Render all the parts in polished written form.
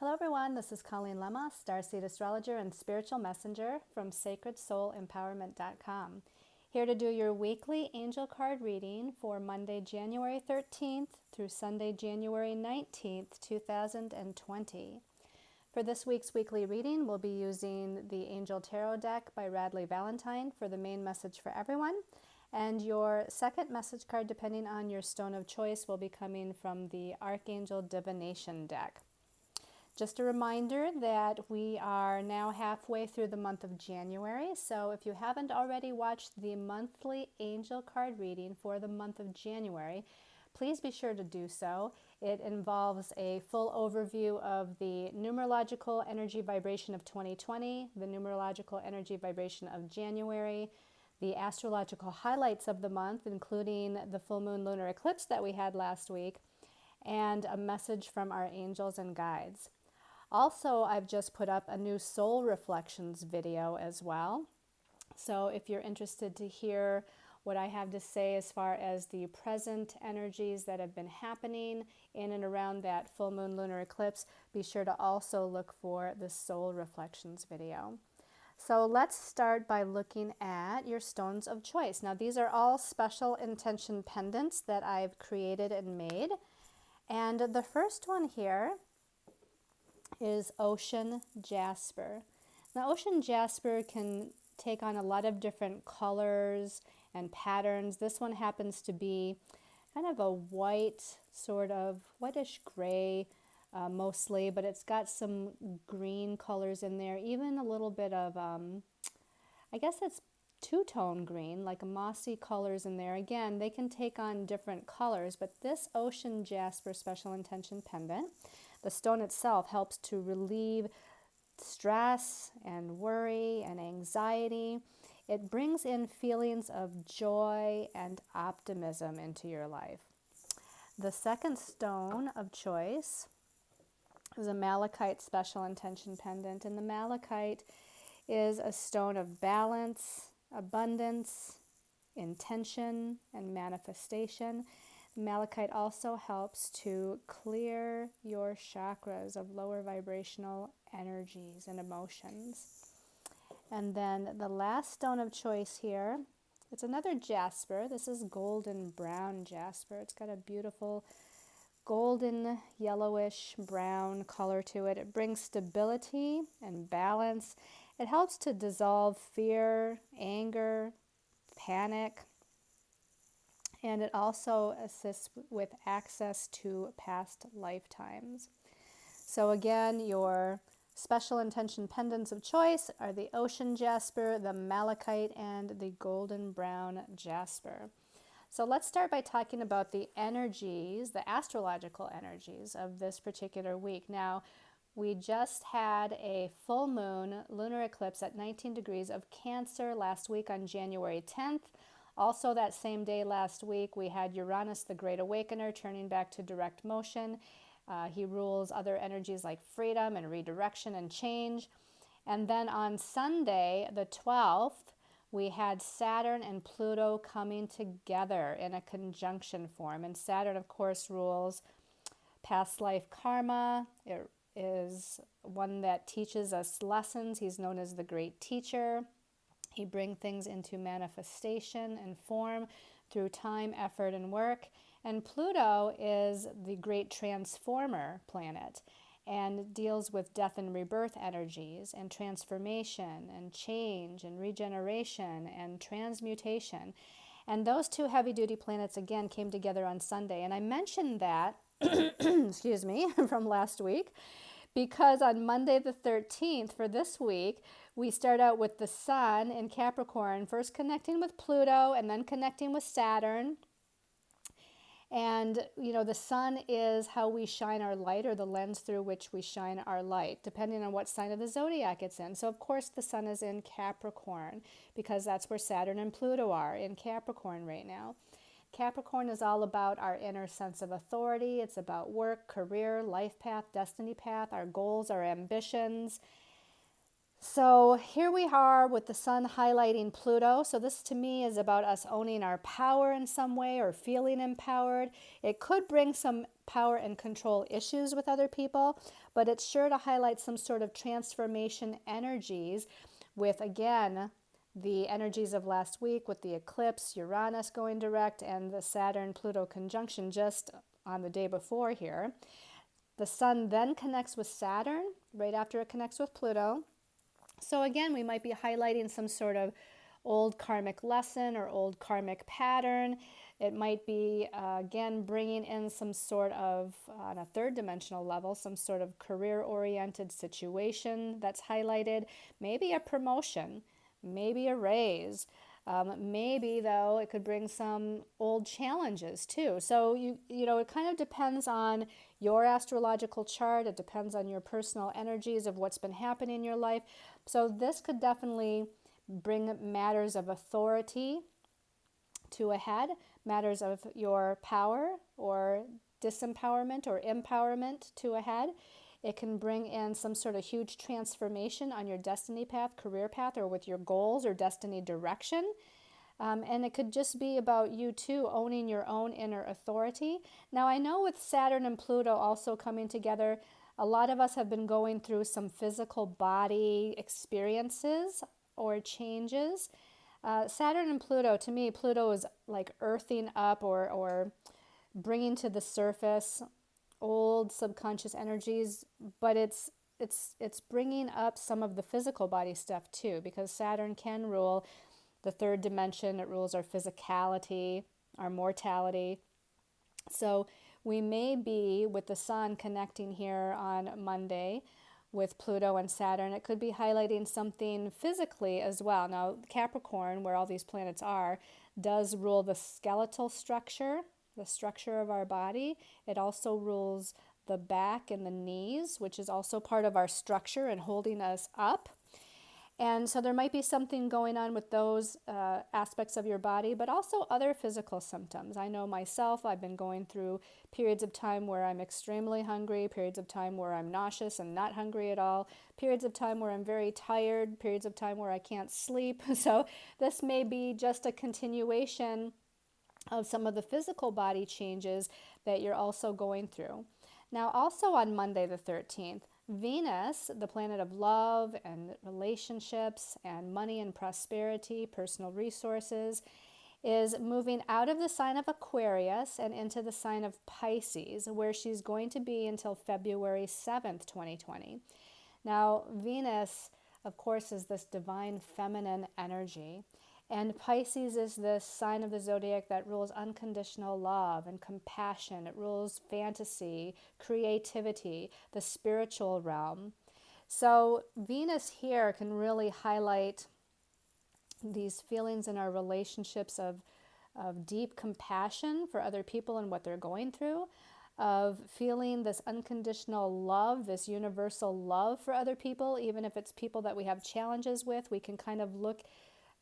Hello everyone, this is Colleen Lemma, Starseed Astrologer and Spiritual Messenger from SacredSoulEmpowerment.com. Here to do your weekly angel card reading for Monday, January 13th through Sunday, January 19th, 2020. For this week's weekly reading, we'll be using the Angel Tarot deck by Radley Valentine for the main message for everyone. And your second message card, depending on your stone of choice, will be coming from the Archangel Divination deck. Just a reminder that we are now halfway through the month of January, so if you haven't already watched the monthly angel card reading for the month of January, please be sure to do so. It involves a full overview of the numerological energy vibration of 2020, the numerological energy vibration of January, the astrological highlights of the month, including the full moon lunar eclipse that we had last week, and a message from our angels and guides. Also, I've just put up a new soul reflections video as well. So if you're interested to hear what I have to say as far as the present energies that have been happening in and around that full moon lunar eclipse, be sure to also look for the soul reflections video. So let's start by looking at your stones of choice. Now these are all special intention pendants that I've created and made. And the first one here is ocean jasper. Now ocean jasper can take on a lot of different colors and patterns. This one happens to be kind of a white, sort of whitish gray mostly, but it's got some green colors in there, even a little bit of, I guess it's two-tone green, like mossy colors in there. Again, they can take on different colors, but this ocean jasper special intention pendant, the stone itself helps to relieve stress and worry and anxiety. It brings in feelings of joy and optimism into your life. The second stone of choice is a Malachite special intention pendant, and the Malachite is a stone of balance, abundance, intention, and manifestation. Malachite also helps to clear your chakras of lower vibrational energies and emotions. And then the last stone of choice here, it's another jasper. This is golden brown jasper. It's got a beautiful golden yellowish brown color to it. It brings stability and balance. It helps to dissolve fear, anger, panic, and it also assists with access to past lifetimes. So again, your special intention pendants of choice are the ocean jasper, the malachite, and the golden brown jasper. So let's start by talking about the energies, the astrological energies of this particular week. Now, we just had a full moon lunar eclipse at 19 degrees of Cancer last week on January 10th. Also that same day last week, we had Uranus, the Great Awakener, turning back to direct motion. He rules other energies like freedom and redirection and change. And then on Sunday, the 12th, we had Saturn and Pluto coming together in a conjunction form. And Saturn, of course, rules past life karma. It is one that teaches us lessons. He's known as the great teacher. He brings things into manifestation and form through time, effort, and work. And Pluto is the great transformer planet and deals with death and rebirth energies and transformation and change and regeneration and transmutation. And those two heavy-duty planets, again, came together on Sunday. And I mentioned that, excuse me, from last week, because on Monday the 13th for this week, we start out with the Sun in Capricorn, first connecting with Pluto and then connecting with Saturn. And, you know, the Sun is how we shine our light, or the lens through which we shine our light, depending on what sign of the zodiac it's in. So, of course, the Sun is in Capricorn because that's where Saturn and Pluto are, in Capricorn right now. Capricorn is all about our inner sense of authority. It's about work, career, life path, destiny path, our goals, our ambitions. So here we are with the sun highlighting Pluto. So this to me is about us owning our power in some way or feeling empowered. It could bring some power and control issues with other people, but it's sure to highlight some sort of transformation energies with, again, the energies of last week with the eclipse, Uranus going direct, and the Saturn-Pluto conjunction just on the day before here. The sun then connects with Saturn right after it connects with Pluto. So again, we might be highlighting some sort of old karmic lesson or old karmic pattern. It might be, again, bringing in some sort of, on a third dimensional level, some sort of career-oriented situation that's highlighted. Maybe a promotion, maybe a raise. Maybe, though, it could bring some old challenges too. So, you know, it kind of depends on your astrological chart. It depends on your personal energies of what's been happening in your life. So this could definitely bring matters of authority to a head, matters of your power or disempowerment or empowerment to a head. It can bring in some sort of huge transformation on your destiny path, career path, or with your goals or destiny direction. And it could just be about you too owning your own inner authority. Now, I know with Saturn and Pluto also coming together, a lot of us have been going through some physical body experiences or changes. Saturn and Pluto, to me, Pluto is like earthing up or bringing to the surface old subconscious energies, but it's bringing up some of the physical body stuff too, because Saturn can rule the third dimension. It rules our physicality, our mortality. So we may be with the sun connecting here on Monday with Pluto and Saturn. It could be highlighting something physically as well. Now, Capricorn, where all these planets are, does rule the skeletal structure, the structure of our body. It also rules the back and the knees, which is also part of our structure and holding us up. And so there might be something going on with those aspects of your body, but also other physical symptoms. I know myself, I've been going through periods of time where I'm extremely hungry, periods of time where I'm nauseous and not hungry at all, periods of time where I'm very tired, periods of time where I can't sleep. So this may be just a continuation of some of the physical body changes that you're also going through. Now, also on Monday the 13th, Venus, the planet of love and relationships and money and prosperity, personal resources, is moving out of the sign of Aquarius and into the sign of Pisces, where she's going to be until February 7th, 2020. Now, Venus, of course, is this divine feminine energy. And Pisces is this sign of the zodiac that rules unconditional love and compassion. It rules fantasy, creativity, the spiritual realm. So Venus here can really highlight these feelings in our relationships of deep compassion for other people and what they're going through, of feeling this unconditional love, this universal love for other people, even if it's people that we have challenges with. We can kind of look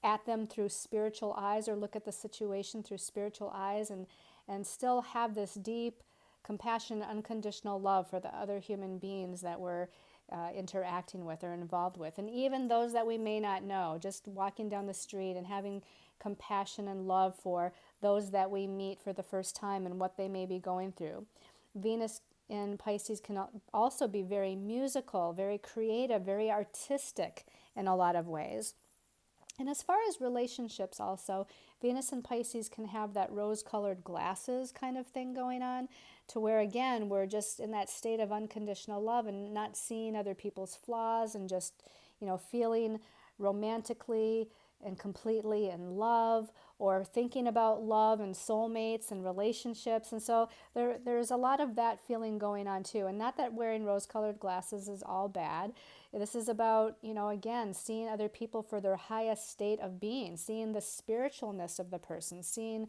at them through spiritual eyes or look at the situation through spiritual eyes and still have this deep compassion, unconditional love for the other human beings that we're interacting with or involved with. And even those that we may not know, just walking down the street and having compassion and love for those that we meet for the first time and what they may be going through. Venus in Pisces can also be very musical, very creative, very artistic in a lot of ways. And as far as relationships also, Venus and Pisces can have that rose-colored glasses kind of thing going on, to where, again, we're just in that state of unconditional love and not seeing other people's flaws and just, feeling romantically and completely in love, or thinking about love and soulmates and relationships. And so there's a lot of that feeling going on too. And not that wearing rose-colored glasses is all bad. This is about, again, seeing other people for their highest state of being, seeing the spiritualness of the person, seeing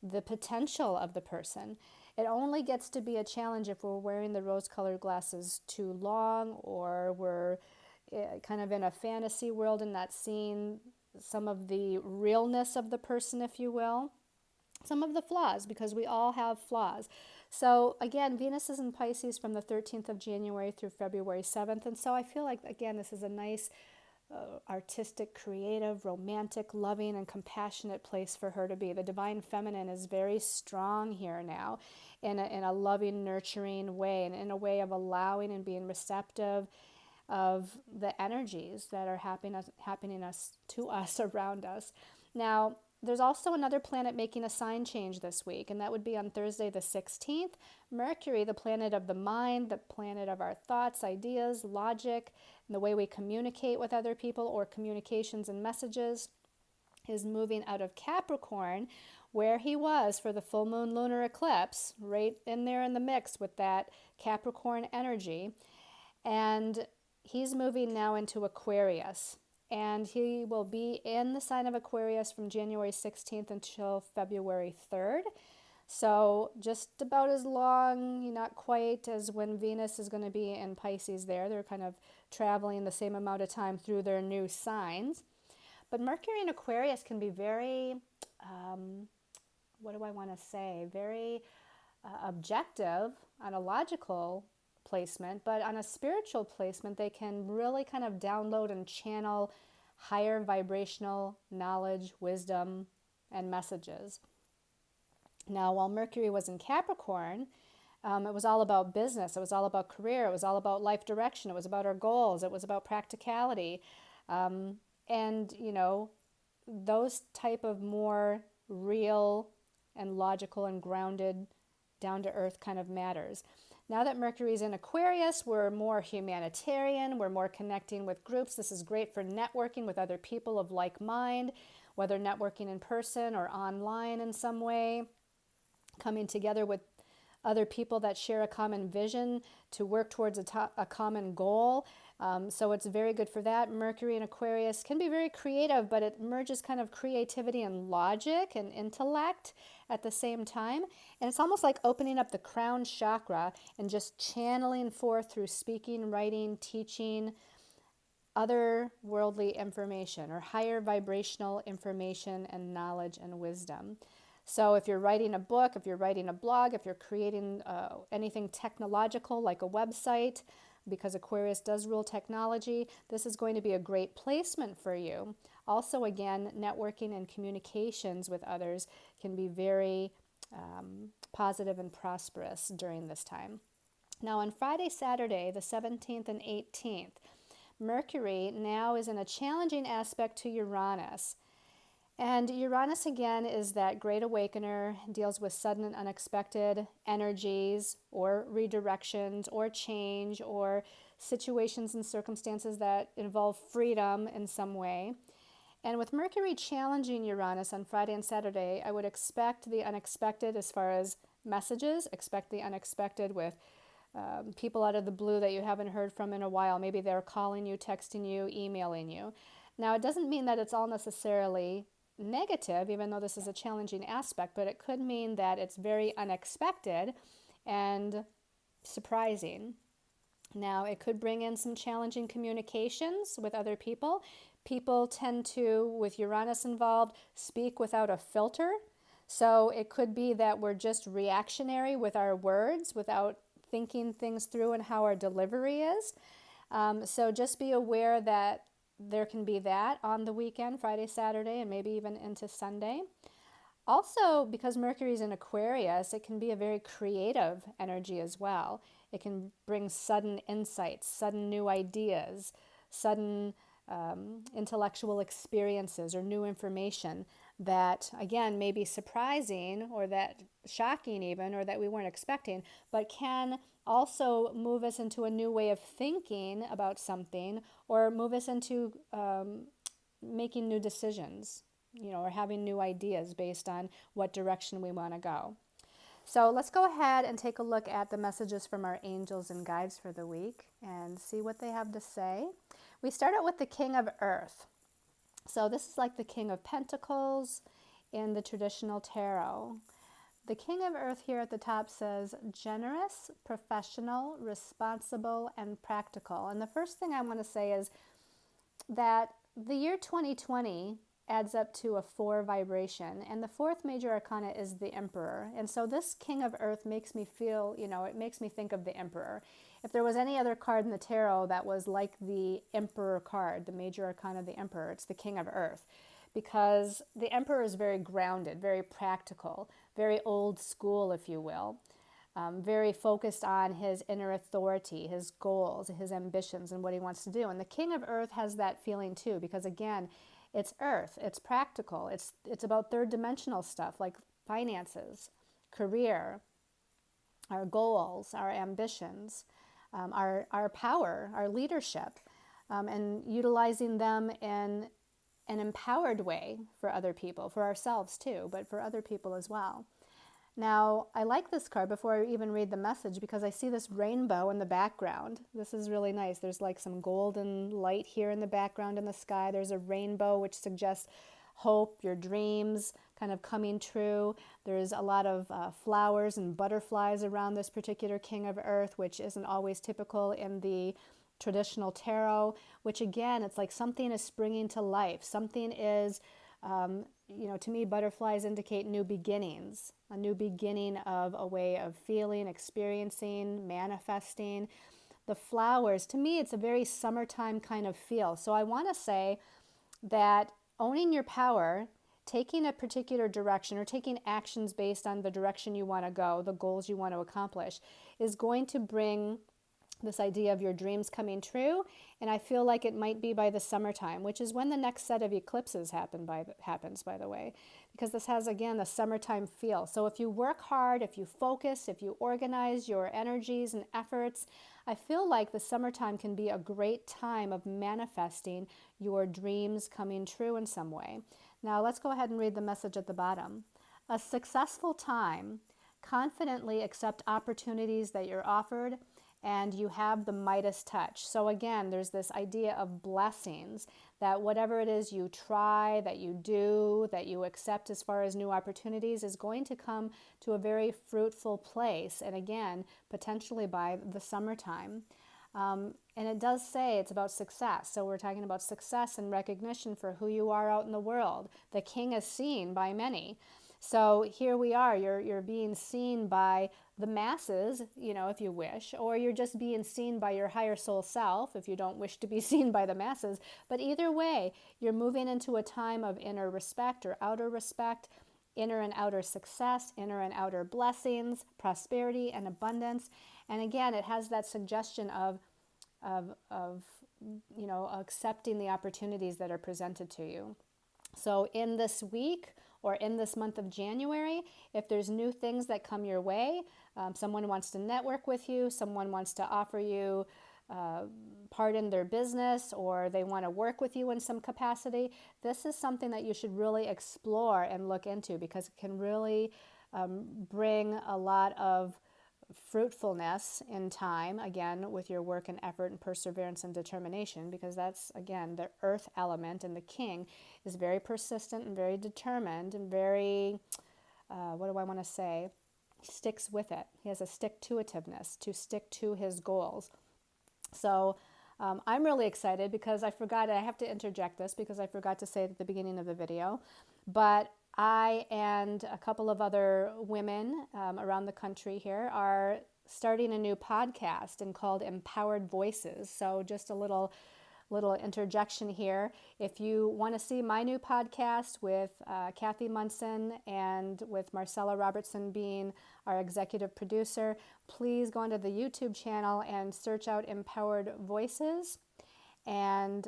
the potential of the person. It only gets to be a challenge if we're wearing the rose-colored glasses too long, or we're kind of in a fantasy world and not seeing some of the realness of the person, if you will, some of the flaws, because we all have flaws. So again, Venus is in Pisces from the 13th of January through February 7th. And so I feel like, again, this is a nice artistic, creative, romantic, loving, and compassionate place for her to be. The divine feminine is very strong here now in a loving, nurturing way, and in a way of allowing and being receptive of the energies that are happening to us around us. Now, there's also another planet making a sign change this week, and that would be on Thursday the 16th. Mercury, the planet of the mind, the planet of our thoughts, ideas, logic, and the way we communicate with other people or communications and messages, is moving out of Capricorn, where he was for the full moon lunar eclipse, right in there in the mix with that Capricorn energy. And he's moving now into Aquarius. And he will be in the sign of Aquarius from January 16th until February 3rd. So just about as long, not quite, as when Venus is going to be in Pisces there. They're kind of traveling the same amount of time through their new signs. But Mercury in Aquarius can be very, very objective on a logical placement, but on a spiritual placement, they can really kind of download and channel higher vibrational knowledge, wisdom, and messages. Now, while Mercury was in Capricorn, it was all about business, it was all about career, it was all about life direction, it was about our goals, it was about practicality. And, those type of more real and logical and grounded, down-to-earth kind of matters. Now that Mercury's in Aquarius, we're more humanitarian, we're more connecting with groups. This is great for networking with other people of like mind, whether networking in person or online in some way, coming together with other people that share a common vision to work towards a common goal. So it's very good for that. Mercury in Aquarius can be very creative, but it merges kind of creativity and logic and intellect at the same time. And it's almost like opening up the crown chakra and just channeling forth through speaking, writing, teaching, other worldly information or higher vibrational information and knowledge and wisdom. So if you're writing a book, if you're writing a blog, if you're creating anything technological like a website, because Aquarius does rule technology, this is going to be a great placement for you. Also, again, networking and communications with others can be very positive and prosperous during this time. Now, on Friday, Saturday, the 17th and 18th, Mercury now is in a challenging aspect to Uranus. And Uranus, again, is that great awakener, deals with sudden and unexpected energies or redirections or change or situations and circumstances that involve freedom in some way. And with Mercury challenging Uranus on Friday and Saturday, I would expect the unexpected as far as messages, expect the unexpected with people out of the blue that you haven't heard from in a while. Maybe they're calling you, texting you, emailing you. Now, it doesn't mean that it's all necessarily negative, even though this is a challenging aspect, but it could mean that it's very unexpected and surprising. Now, it could bring in some challenging communications with other people. People tend to, with Uranus involved, speak without a filter. So it could be that we're just reactionary with our words without thinking things through and how our delivery is. So just be aware that there can be that on the weekend, Friday, Saturday, and maybe even into Sunday. Also, because Mercury's in Aquarius, it can be a very creative energy as well. It can bring sudden insights, sudden new ideas, sudden intellectual experiences or new information that, again, may be surprising or that shocking even, or that we weren't expecting, but can also move us into a new way of thinking about something, or move us into making new decisions, or having new ideas based on what direction we want to go. So let's go ahead and take a look at the messages from our angels and guides for the week and see what they have to say. We start out with the King of Earth. So this is like the King of Pentacles in the traditional tarot. The King of Earth here at the top says generous, professional, responsible, and practical. And the first thing I want to say is that the year 2020 adds up to a 4 vibration, and the 4th major arcana is the Emperor. And so this King of Earth makes me feel, it makes me think of the Emperor. if there was any other card in the tarot that was like the Emperor card, the major arcana of the Emperor, it's the King of Earth. Because the Emperor is very grounded, very practical, very old school, if you will. Very focused on his inner authority, his goals, his ambitions, and what he wants to do. And the King of Earth has that feeling too, because again, it's Earth, it's practical, it's about third dimensional stuff like finances, career, our goals, our ambitions, our power, our leadership, and utilizing them in an empowered way for other people, for ourselves too, but for other people as well. Now, I like this card before I even read the message because I see this rainbow in the background. This is really nice. There's like some golden light here in the background in the sky. There's a rainbow, which suggests hope, your dreams kind of coming true. There's a lot of flowers and butterflies around this particular King of Earth, which isn't always typical in the traditional tarot, which again, it's like something is springing to life. Something is, to me, butterflies indicate new beginnings, a new beginning of a way of feeling, experiencing, manifesting. The flowers, to me, it's a very summertime kind of feel. So I want to say that owning your power, taking a particular direction or taking actions based on the direction you want to go, the goals you want to accomplish, is going to bring this idea of your dreams coming true. And I feel like it might be by the summertime, which is when the next set of eclipses happens, by the way, because this has, again, a summertime feel. So if you work hard, if you focus, if you organize your energies and efforts, I feel like the summertime can be a great time of manifesting your dreams coming true in some way. Now let's go ahead and read the message at the bottom. A successful time. Confidently accept opportunities that you're offered, and you have the Midas touch. So again, there's this idea of blessings, that whatever it is you try, that you do, that you accept as far as new opportunities is going to come to a very fruitful place. And again, potentially by the summertime. And it does say it's about success. So we're talking about success and recognition for who you are out in the world. The king is seen by many. So here we are, you're being seen by the masses, if you wish, or you're just being seen by your higher soul self if you don't wish to be seen by the masses. But either way, you're moving into a time of inner respect or outer respect, inner and outer success, inner and outer blessings, prosperity and abundance. And again, it has that suggestion of accepting the opportunities that are presented to you. So in this week, or in this month of January, if there's new things that come your way, someone wants to network with you, someone wants to offer you part in their business, or they want to work with you in some capacity, this is something that you should really explore and look into, because it can really bring a lot of fruitfulness in time, again, with your work and effort and perseverance and determination, because that's, again, the earth element, and the king is very persistent and very determined and very, sticks with it. He has a stick-to-itiveness to stick to his goals. So I'm really excited because I have to interject this because I forgot to say it at the beginning of the video, but I and a couple of other women around the country here are starting a new podcast and called Empowered Voices. So just a little interjection here. If you want to see my new podcast with Kathy Munson and with Marcella Robertson being our executive producer, please go onto the YouTube channel and search out Empowered Voices. And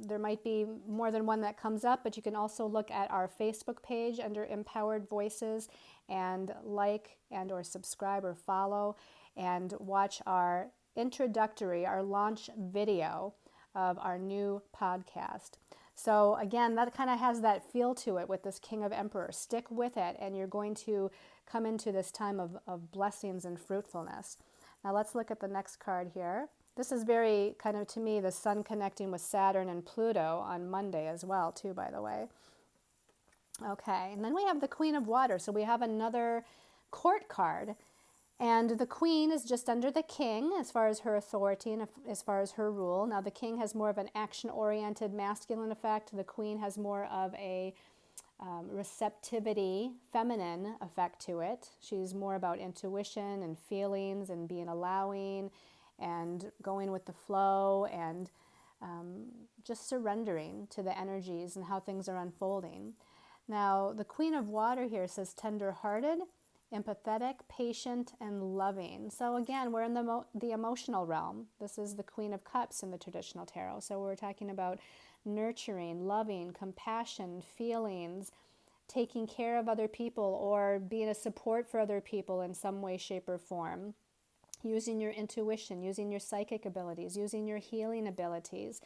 there might be more than one that comes up, but you can also look at our Facebook page under Empowered Voices and like and or subscribe or follow and watch our launch video of our new podcast. So again, that kind of has that feel to it with this King of Emperor. Stick with it and you're going to come into this time of blessings and fruitfulness. Now let's look at the next card here. This is very kind of, to me, the sun connecting with Saturn and Pluto on Monday as well, too, by the way. Okay, and then we have the Queen of Water. So we have another court card. And the Queen is just under the King as far as her authority and as far as her rule. Now, the King has more of an action-oriented masculine effect. The Queen has more of a receptivity, feminine effect to it. She's more about intuition and feelings and being allowing and going with the flow, and just surrendering to the energies and how things are unfolding. Now, the Queen of Water here says tender-hearted, empathetic, patient, and loving. So again, we're in the emotional realm. This is the Queen of Cups in the traditional tarot. So we're talking about nurturing, loving, compassion, feelings, taking care of other people, or being a support for other people in some way, shape, or form. Using your intuition, using your psychic abilities, using your healing abilities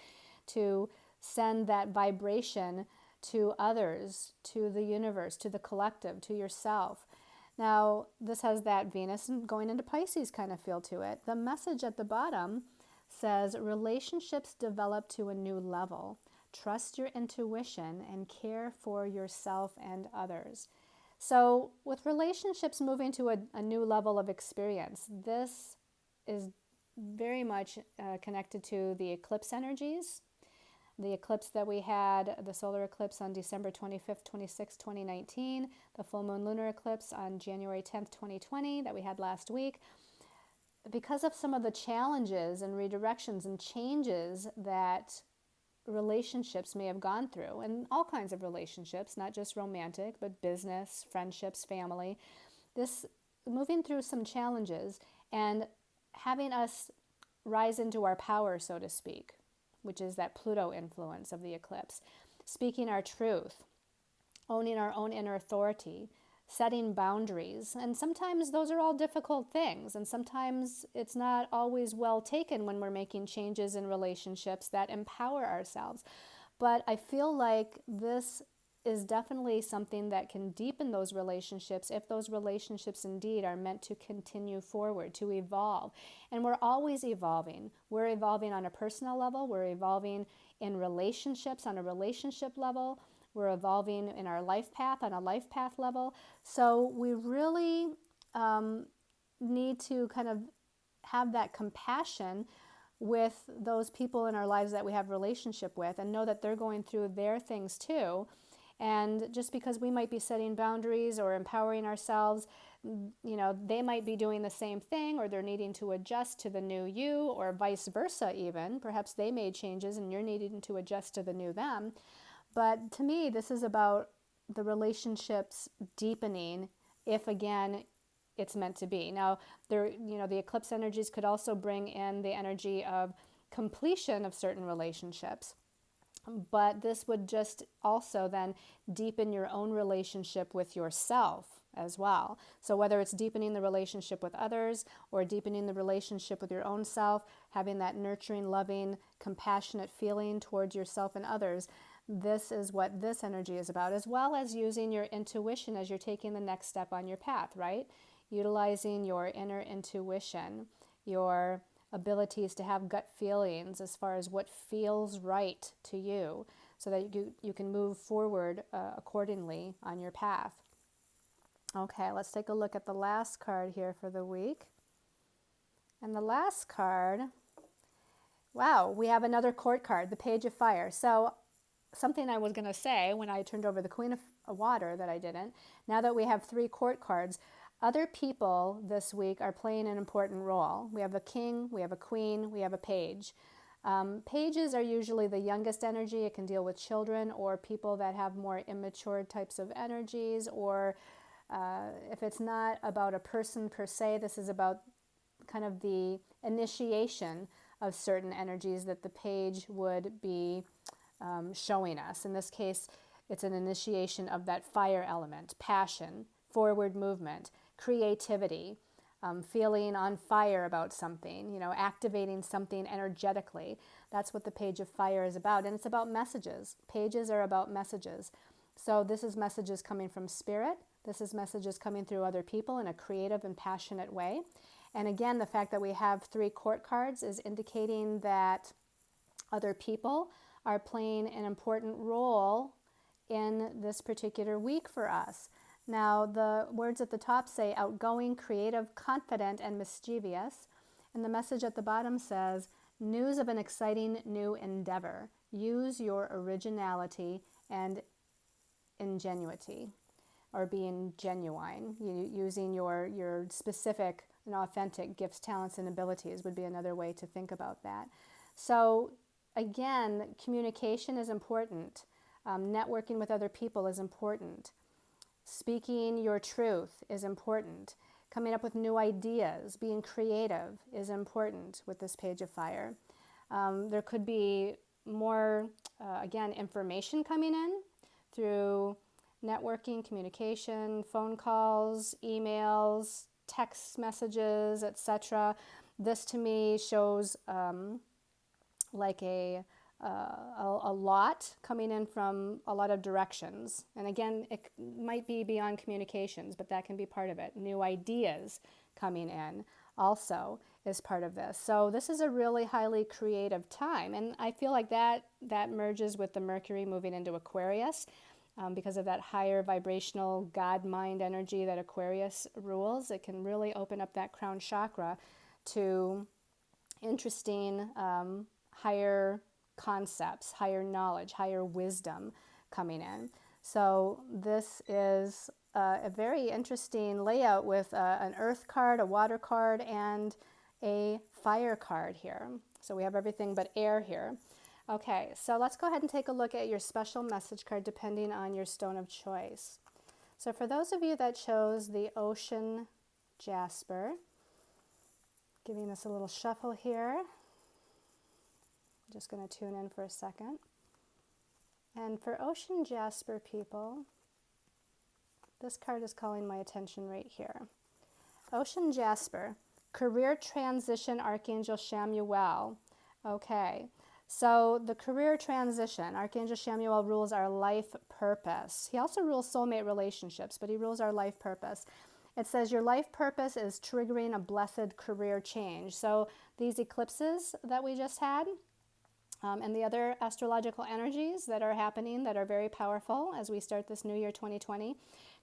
to send that vibration to others, to the universe, to the collective, to yourself. Now, this has that Venus going into Pisces kind of feel to it. The message at the bottom says, relationships develop to a new level. Trust your intuition and care for yourself and others. So with relationships moving to a new level of experience, this is very much connected to the eclipse energies. The eclipse that we had, the solar eclipse on December 25th, 26th, 2019, the full moon lunar eclipse on January 10th, 2020 that we had last week. Because of some of the challenges and redirections and changes that relationships may have gone through, and all kinds of relationships, not just romantic, but business, friendships, family, this moving through some challenges and having us rise into our power, so to speak, which is that Pluto influence of the eclipse, speaking our truth, owning our own inner authority, setting boundaries. And sometimes those are all difficult things, and sometimes it's not always well taken when we're making changes in relationships that empower ourselves. But I feel like this is definitely something that can deepen those relationships if those relationships indeed are meant to continue forward, to evolve. And we're always evolving. We're evolving on a personal level. We're evolving in relationships on a relationship level. We're evolving in our life path on a life path level. So we really need to kind of have that compassion with those people in our lives that we have relationship with, and know that they're going through their things too. And just because we might be setting boundaries or empowering ourselves, they might be doing the same thing, or they're needing to adjust to the new you, or vice versa even. Perhaps they made changes and you're needing to adjust to the new them. But to me, this is about the relationships deepening if, again, it's meant to be. Now, the eclipse energies could also bring in the energy of completion of certain relationships. But this would just also then deepen your own relationship with yourself as well. So whether it's deepening the relationship with others or deepening the relationship with your own self, having that nurturing, loving, compassionate feeling towards yourself and others, this is what this energy is about, as well as using your intuition as you're taking the next step on your path, right? Utilizing your inner intuition, your abilities to have gut feelings as far as what feels right to you, so that you can move forward accordingly on your path. Okay, let's take a look at the last card here for the week. And the last card, wow, we have another court card, the Page of Fire. So something I was going to say when I turned over the Queen of Water that I didn't, now that we have 3 court cards, other people this week are playing an important role. We have a king, we have a queen, we have a page. Pages are usually the youngest energy. It can deal with children or people that have more immature types of energies, or if it's not about a person per se, this is about kind of the initiation of certain energies that the page would be showing us. In this case, it's an initiation of that fire element, passion, forward movement, creativity, feeling on fire about something, activating something energetically. That's what the Page of Fire is about. And it's about messages. Pages are about messages. So this is messages coming from spirit. This is messages coming through other people in a creative and passionate way. And again, the fact that we have 3 court cards is indicating that other people are playing an important role in this particular week for us. Now, the words at the top say outgoing, creative, confident, and mischievous. And the message at the bottom says, news of an exciting new endeavor. Use your originality and ingenuity, or being genuine, using your specific and authentic gifts, talents, and abilities would be another way to think about that. So again, communication is important. Networking with other people is important. Speaking your truth is important. Coming up with new ideas, being creative is important with this Page of Fire. There could be more, again, information coming in through networking, communication, phone calls, emails, text messages, etc. This to me shows like a lot coming in from a lot of directions. And again, it might be beyond communications, but that can be part of it. New ideas coming in also is part of this. So this is a really highly creative time. And I feel like that merges with the Mercury moving into Aquarius because of that higher vibrational God mind energy that Aquarius rules. It can really open up that crown chakra to interesting higher concepts, higher knowledge, higher wisdom coming in. So this is a very interesting layout with an earth card, a water card, and a fire card here. So we have everything but air here. Okay, so let's go ahead and take a look at your special message card depending on your stone of choice. So for those of you that chose the ocean jasper, giving us a little shuffle here. Just going to tune in for a second. And for ocean jasper people, this card is calling my attention right here. Ocean jasper, career transition, Archangel Chamuel. Okay, so the career transition, Archangel Chamuel rules our life purpose. He also rules soulmate relationships, but he rules our life purpose. It says your life purpose is triggering a blessed career change. So these eclipses that we just had, and the other astrological energies that are happening that are very powerful as we start this new year 2020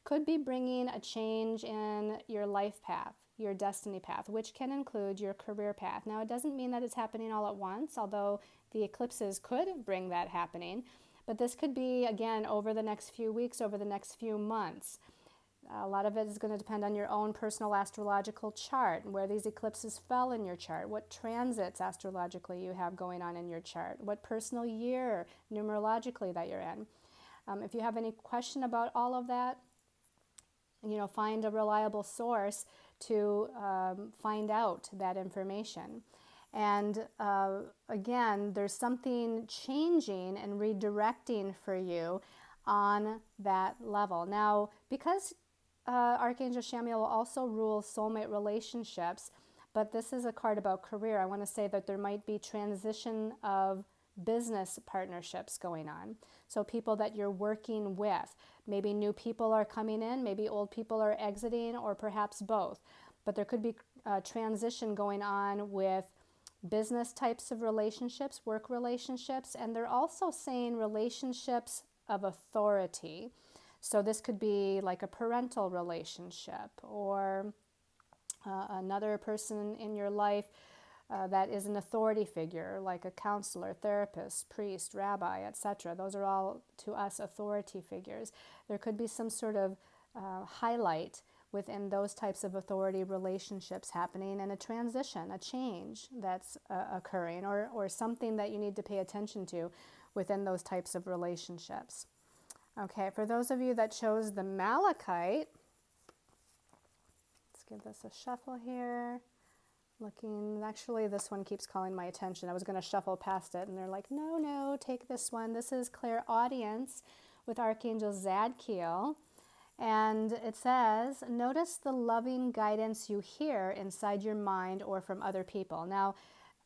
could be bringing a change in your life path, your destiny path, which can include your career path. Now, it doesn't mean that it's happening all at once, although the eclipses could bring that happening. But this could be, again, over the next few weeks, over the next few months. A lot of it is going to depend on your own personal astrological chart and where these eclipses fell in your chart, what transits astrologically you have going on in your chart, what personal year numerologically that you're in. If you have any question about all of that, find a reliable source to find out that information. And again, there's something changing and redirecting for you on that level. Now, because Archangel Chamuel also rules soulmate relationships, but this is a card about career. I want to say that there might be transition of business partnerships going on. So people that you're working with, maybe new people are coming in, maybe old people are exiting, or perhaps both. But there could be a transition going on with business types of relationships, work relationships, and they're also saying relationships of authority. So this could be like a parental relationship or another person in your life that is an authority figure, like a counselor, therapist, priest, rabbi, etc. Those are all, to us, authority figures. There could be some sort of highlight within those types of authority relationships happening, and a transition, a change that's occurring, or something that you need to pay attention to within those types of relationships. Okay, for those of you that chose the Malachite, let's give this a shuffle here. Actually this one keeps calling my attention. I was going to shuffle past it, and they're like, no, take this one. This is Clairaudience with Archangel Zadkiel. And it says, notice the loving guidance you hear inside your mind or from other people. Now,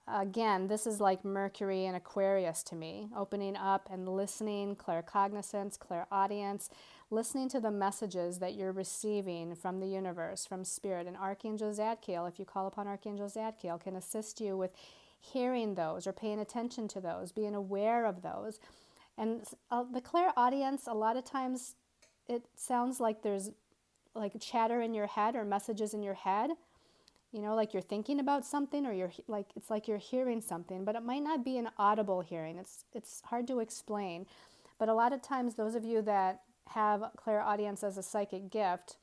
again, this is like Mercury and Aquarius to me, opening up and listening, claircognizance, clairaudience, listening to the messages that you're receiving from the universe, from Spirit. And Archangel Zadkiel, if you call upon Archangel Zadkiel, can assist you with hearing those or paying attention to those, being aware of those. And the clairaudience, a lot of times it sounds like there's like chatter in your head or messages in your head. Like you're thinking about something, or it's like you're hearing something, but it might not be an audible hearing. It's hard to explain. But a lot of times, those of you that have clairaudience as a psychic gift,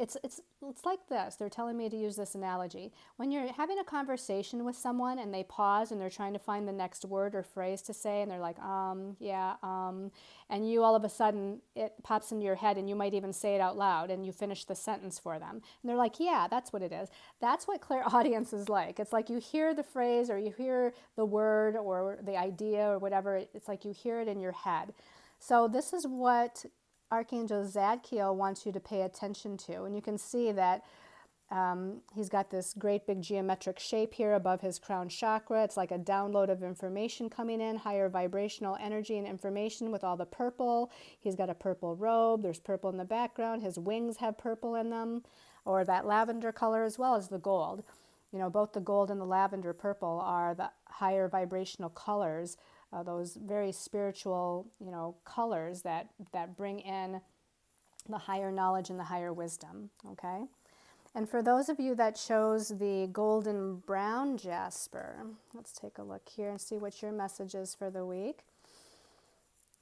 it's like this. They're telling me to use this analogy. When you're having a conversation with someone and they pause and they're trying to find the next word or phrase to say, and they're like, yeah, and you all of a sudden, it pops into your head and you might even say it out loud and you finish the sentence for them. And they're like, yeah, that's what it is. That's what clairaudience is like. It's like you hear the phrase or you hear the word or the idea or whatever. It's like you hear it in your head. So this is what Archangel Zadkiel wants you to pay attention to. And you can see that he's got this great big geometric shape here above his crown chakra. It's like a download of information coming in, higher vibrational energy and information with all the purple. He's got a purple robe. There's purple in the background. His wings have purple in them, or that lavender color, as well as the gold. You know, both the gold and the lavender purple are the higher vibrational colors, those very spiritual, you know, colors that bring in the higher knowledge and the higher wisdom, okay? And for those of you that chose the golden brown jasper, let's take a look here and see what your message is for the week.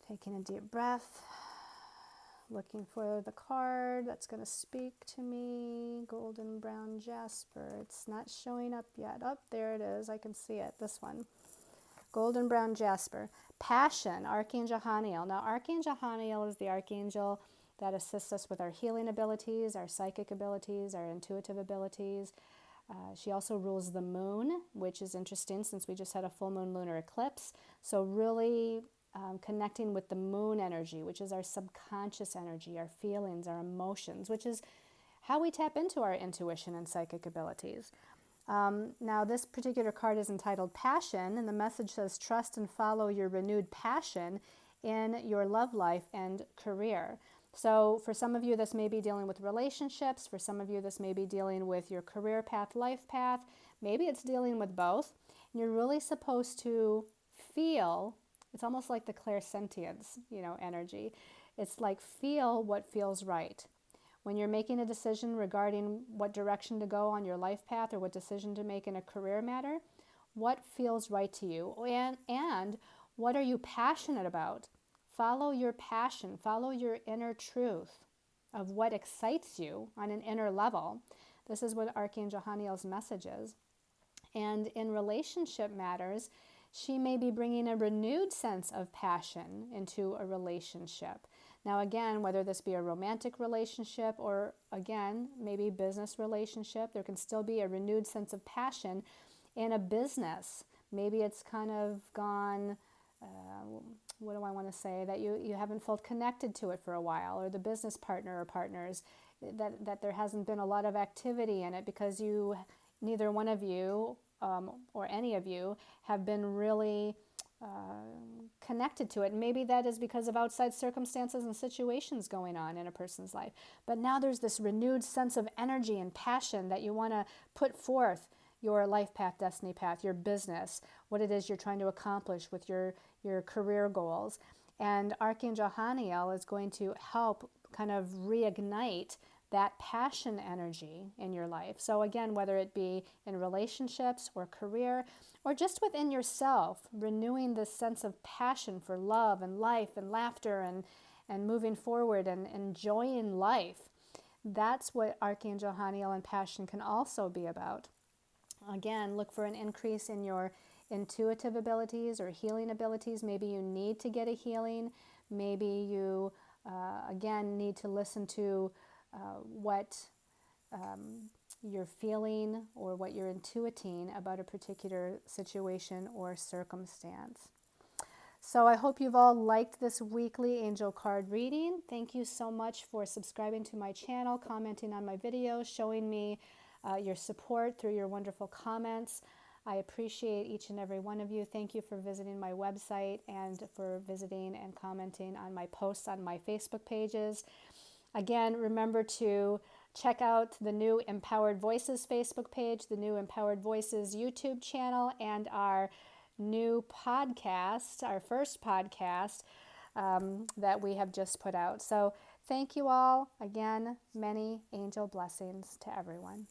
Taking a deep breath, looking for the card that's going to speak to me. Golden brown jasper. It's not showing up yet. Oh, there it is. I can see it. This one. Golden brown jasper. Passion, Archangel Haniel. Now, Archangel Haniel is the archangel that assists us with our healing abilities, our psychic abilities, our intuitive abilities. She also rules the moon, which is interesting since we just had a full moon lunar eclipse. So really connecting with the moon energy, which is our subconscious energy, our feelings, our emotions, which is how we tap into our intuition and psychic abilities. Now, this particular card is entitled Passion, and the message says, trust and follow your renewed passion in your love life and career. So for some of you, this may be dealing with relationships. For some of you, this may be dealing with your career path, life path. Maybe it's dealing with both. And you're really supposed to feel, it's almost like the clairsentience, you know, energy. It's like feel what feels right. When you're making a decision regarding what direction to go on your life path or what decision to make in a career matter, what feels right to you and what are you passionate about? Follow your passion, follow your inner truth of what excites you on an inner level. This is what Archangel Haniel's message is. And in relationship matters, she may be bringing a renewed sense of passion into a relationship. Now again, whether this be a romantic relationship or again, maybe business relationship, there can still be a renewed sense of passion in a business. Maybe it's kind of gone, what do I want to say, that you haven't felt connected to it for a while, or the business partner or partners, that there hasn't been a lot of activity in it because neither one of you or any of you have been really connected to it. And maybe that is because of outside circumstances and situations going on in a person's life. But now there's this renewed sense of energy and passion that you want to put forth your life path, destiny path, your business, what it is you're trying to accomplish with your career goals. And Archangel Haniel is going to help kind of reignite that passion energy in your life. So again, whether it be in relationships or career, or just within yourself, renewing this sense of passion for love and life and laughter and moving forward and enjoying life. That's what Archangel Haniel and passion can also be about. Again, look for an increase in your intuitive abilities or healing abilities. Maybe you need to get a healing. Maybe you, again, need to listen to what you're feeling or what you're intuiting about a particular situation or circumstance. So I hope you've all liked this weekly angel card reading. Thank you so much for subscribing to my channel, commenting on my videos, showing me your support through your wonderful comments. I appreciate each and every one of you. Thank you for visiting my website and for visiting and commenting on my posts on my Facebook pages. Again, remember to check out the new Empowered Voices Facebook page, the new Empowered Voices YouTube channel, and our new podcast, our first podcast that we have just put out. So thank you all. Again, many angel blessings to everyone.